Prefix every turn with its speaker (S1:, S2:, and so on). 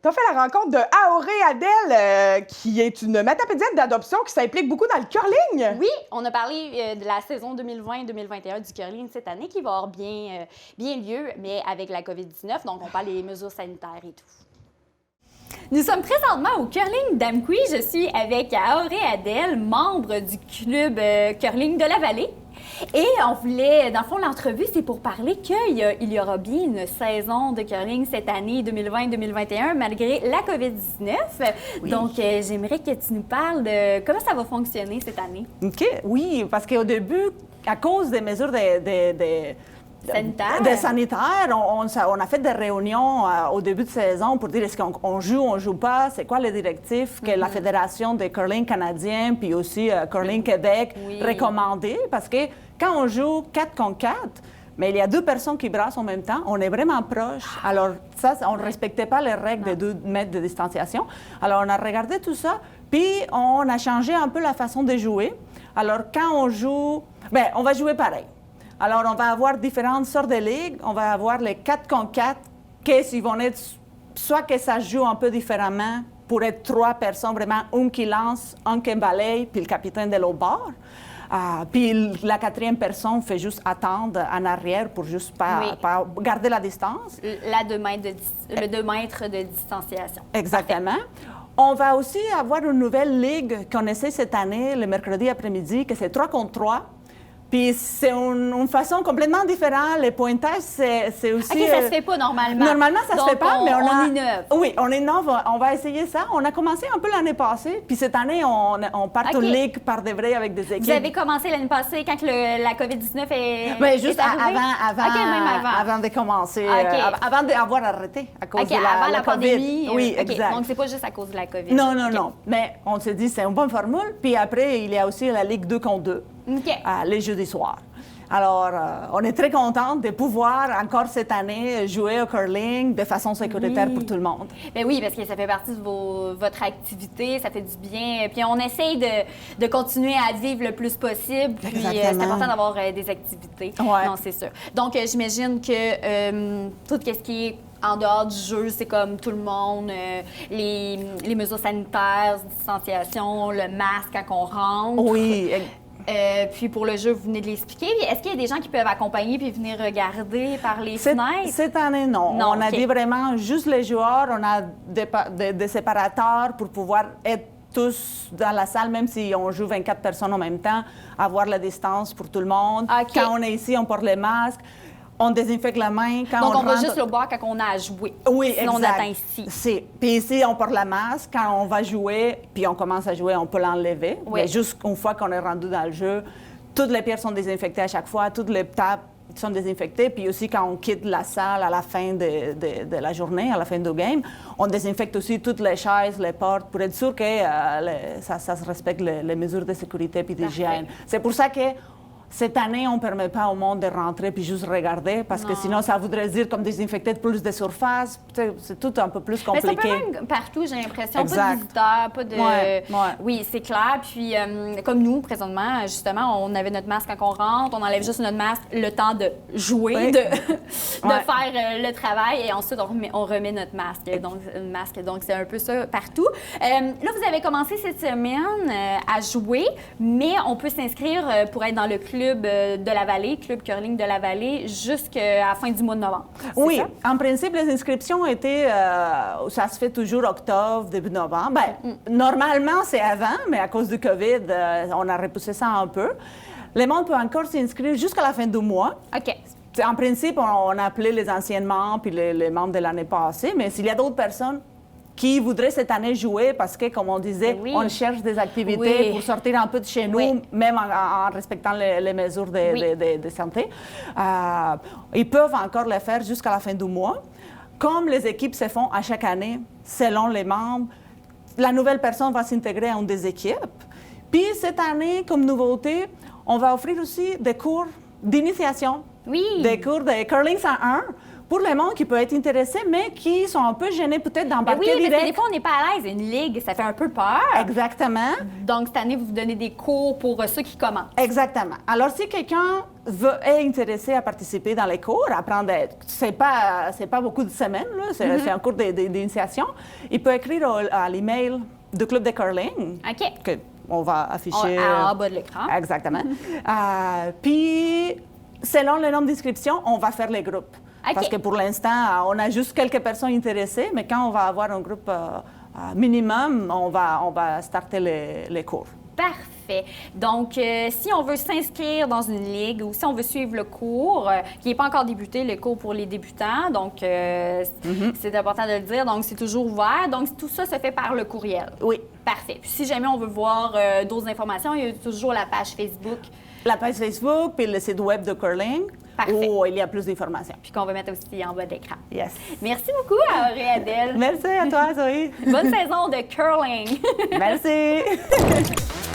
S1: Tu as fait la rencontre de Aoré Adèle, qui est une matapédienne d'adoption qui s'implique beaucoup dans le curling.
S2: Oui, on a parlé de la saison 2020-2021 du curling cette année qui va avoir bien lieu, mais avec la COVID-19, donc on parle des mesures sanitaires et tout. Nous sommes présentement au curling d'Amqui. Je suis avec Aoré Adèle, membre du club curling de la Vallée. Et on voulait, dans le fond, l'entrevue, c'est pour parler qu'il y aura bien une saison de curling cette année 2020-2021, malgré la COVID-19.
S3: Oui.
S2: Donc, j'aimerais que tu nous parles de comment ça va fonctionner cette année.
S3: OK, oui, parce qu'au début, à cause des mesures sanitaires, on a fait des réunions au début de saison pour dire est-ce qu'on joue, on joue pas, c'est quoi les directives que la Fédération de curling canadien puis aussi Curling Québec recommandait, parce que quand on joue 4 contre 4, mais il y a 2 personnes qui brassent en même temps, on est vraiment proches. Alors ça, on ne respectait pas les règles de 2 mètres de distanciation. Alors on a regardé tout ça, puis on a changé un peu la façon de jouer. Alors quand on joue, on va jouer pareil. Alors, on va avoir différentes sortes de ligues. On va avoir les 4 contre 4, qui vont être soit que ça joue un peu différemment pour être 3 personnes, vraiment, une qui lance, un qui balaye, puis le capitaine de l'autre bord. Puis la 4e personne fait juste attendre en arrière pour juste pas garder la distance.
S2: Le 2 mètres de distanciation.
S3: Exactement.
S2: Parfait.
S3: On va aussi avoir une nouvelle ligue qu'on essaie cette année, le mercredi après-midi, que c'est 3 contre 3. Puis c'est une façon complètement différente. Les pointages, c'est aussi...
S2: OK, ça se fait pas normalement.
S3: Normalement, ça
S2: donc,
S3: se fait pas, mais
S2: on innove.
S3: Oui, on innove. On va essayer ça. On a commencé un peu l'année passée, puis cette année, on part une ligue par de vrai avec des équipes.
S2: Vous avez commencé l'année passée quand la COVID-19 est
S3: Mais juste
S2: est arrivée?
S3: avant de commencer, avant d'avoir arrêté à cause de
S2: avant
S3: la
S2: pandémie.
S3: COVID. Oui, exact.
S2: Donc, c'est pas juste à cause de la COVID.
S3: Non. Mais on s'est dit, c'est une bonne formule. Puis après, il y a aussi la ligue 2 contre 2. Les jeudis soirs. Alors, on est très contente de pouvoir encore cette année jouer au curling de façon sécuritaire pour tout le monde.
S2: Bien oui, parce que ça fait partie de votre activité, ça fait du bien. Puis on essaye de continuer à vivre le plus possible. Puis c'est important d'avoir des activités.
S3: Ouais.
S2: Non, c'est sûr. Donc, j'imagine que tout ce qui est en dehors du jeu, c'est comme tout le monde, les mesures sanitaires, distanciation, le masque quand on rentre.
S3: Oui.
S2: Puis pour le jeu, vous venez de l'expliquer. Est-ce qu'il y a des gens qui peuvent accompagner puis venir regarder par les fenêtres?
S3: Cette année, non. On a dit vraiment juste les joueurs. On a des séparateurs pour pouvoir être tous dans la salle, même si on joue 24 personnes en même temps, avoir la distance pour tout le monde.
S2: Okay.
S3: Quand on est ici, on porte les masques. On désinfecte la main quand
S2: donc,
S3: on
S2: va
S3: rentre.
S2: juste le boire quand on a à jouer.
S3: Oui,
S2: sinon,
S3: exact.
S2: on atteint ici.
S3: Puis ici, on porte la masque. Quand on va jouer, puis on commence à jouer, on peut l'enlever.
S2: Oui.
S3: Mais juste une fois qu'on est rendu dans le jeu, toutes les pierres sont désinfectées à chaque fois, toutes les tables sont désinfectées. Puis aussi, quand on quitte la salle à la fin de la journée, à la fin du game, on désinfecte aussi toutes les chaises, les portes, pour être sûr que ça se respecte les mesures de sécurité et d'hygiène. C'est pour ça que cette année, on ne permet pas au monde de rentrer puis juste regarder, parce que sinon, ça voudrait dire comme désinfecter plus de surfaces. C'est tout un peu plus compliqué.
S2: Mais c'est un peu même partout, j'ai l'impression.
S3: Exact.
S2: Pas de visiteurs, pas de...
S3: Ouais.
S2: Oui, c'est clair. Puis, comme nous, présentement, justement, on avait notre masque quand on rentre, on enlève juste notre masque le temps de jouer, de faire le travail, et ensuite, on remet notre masque. Donc, c'est un peu ça partout. Là, vous avez commencé cette semaine à jouer, mais on peut s'inscrire pour être dans le club de la Vallée, Club Curling de la Vallée, jusqu'à la fin du mois de novembre.
S3: Oui, en principe, les inscriptions étaient, ça se fait toujours octobre, début novembre. Normalement, c'est avant, mais à cause du COVID, on a repoussé ça un peu. Les monde peut encore s'inscrire jusqu'à la fin du mois.
S2: OK.
S3: En principe, on a appelé les anciens membres puis les membres de l'année passée, mais s'il y a d'autres personnes qui voudraient cette année jouer parce que, comme on disait, on cherche des activités pour sortir un peu de chez nous, même en respectant les mesures de santé. Ils peuvent encore le faire jusqu'à la fin du mois. Comme les équipes se font à chaque année, selon les membres, la nouvelle personne va s'intégrer à une des équipes. Puis cette année, comme nouveauté, on va offrir aussi des cours d'initiation, des cours de curling 101, pour les gens qui peuvent être intéressés, mais qui sont un peu gênés peut-être
S2: Ben
S3: d'embarquer
S2: oui, parce que
S3: direct.
S2: des fois, on n'est pas à l'aise. Une ligue, ça fait un peu peur.
S3: Exactement.
S2: Donc, cette année, vous donnez des cours pour ceux qui commencent.
S3: Exactement. Alors, si quelqu'un est intéressé à participer dans les cours, apprendre, c'est pas beaucoup de semaines, là, c'est un cours d'initiation, il peut écrire à l'email du club de curling.
S2: OK.
S3: On va afficher.
S2: En bas de l'écran.
S3: Exactement. Puis, selon le nombre d'inscriptions, on va faire les groupes.
S2: OK.
S3: Parce que pour l'instant, on a juste quelques personnes intéressées, mais quand on va avoir un groupe minimum, on va starter les cours.
S2: Parfait. Donc, si on veut s'inscrire dans une ligue ou si on veut suivre le cours, qui n'est pas encore débuté, le cours pour les débutants, donc c'est important de le dire, donc c'est toujours ouvert. Donc, tout ça se fait par le courriel.
S3: Oui.
S2: Parfait. Puis si jamais on veut voir d'autres informations, il y a toujours la page Facebook.
S3: La page Facebook, puis le site web de curling,
S2: Parfait.
S3: où il y a plus d'informations.
S2: Puis qu'on va mettre aussi en bas de l'écran.
S3: Yes.
S2: Merci beaucoup, Auré Adèle.
S3: Merci à toi, Zoé.
S2: Bonne saison de curling.
S3: Merci.